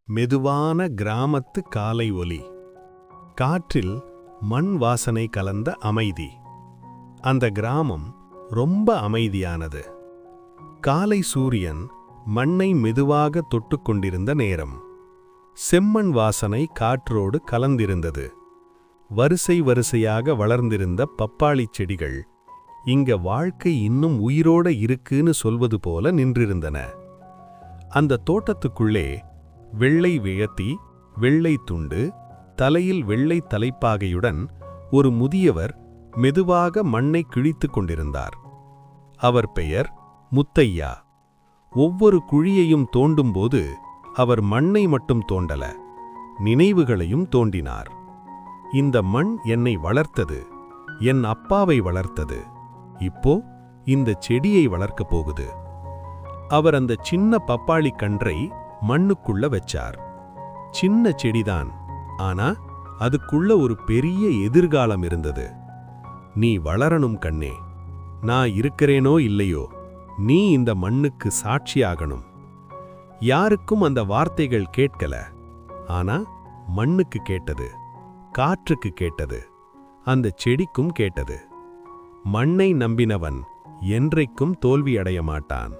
மெதுவான கிராமத்து காலை ஒலி. காற்றில் மண் வாசனை கலந்த அமைதி. அந்த கிராமம் ரொம்ப அமைதியானது. காலை சூரியன் மண்ணை மெதுவாக தொட்டுக்கொண்டிருந்த நேரம். செம்மண் வாசனை காற்றோடு கலந்திருந்தது. வரிசை வரிசையாக வளர்ந்திருந்த பப்பாளிச் செடிகள் இங்க வாழ்க்கை இன்னும் உயிரோட இருக்குன்னு சொல்வது போல நின்றிருந்தன. அந்த தோட்டத்துக்குள்ளே வெள்ளை வேட்டி, வெள்ளை துண்டு, தலையில் வெள்ளை தலைப்பாகையுடன் ஒரு முதியவர் மெதுவாக மண்ணை கிழித்துக் கொண்டிருந்தார். அவர் பெயர் முத்தையா. ஒவ்வொரு குழியையும் தோண்டும்போது அவர் மண்ணை மட்டும் தோண்டல, நினைவுகளையும் தோண்டினார். இந்த மண் என்னை வளர்த்தது, என் அப்பாவை வளர்த்தது, இப்போ இந்த செடியை வளர்க்கப் போகுது. அவர் அந்த சின்ன பப்பாளி கன்றை மண்ணுக்குள்ள வச்சார். சின்ன செடிதான், ஆனா அதுக்குள்ள ஒரு பெரிய எதிர்காலம் இருந்தது. நீ வளரணும் கண்ணே, நான் இருக்கிறேனோ இல்லையோ, நீ இந்த மண்ணுக்கு சாட்சியாகணும். யாருக்கும் அந்த வார்த்தைகள் கேட்கல, ஆனா மண்ணுக்கு கேட்டது, காற்றுக்கு கேட்டது, அந்த செடிக்கும் கேட்டது. மண்ணை நம்பினவன் என்றைக்கும் தோல்வியடைய மாட்டான்.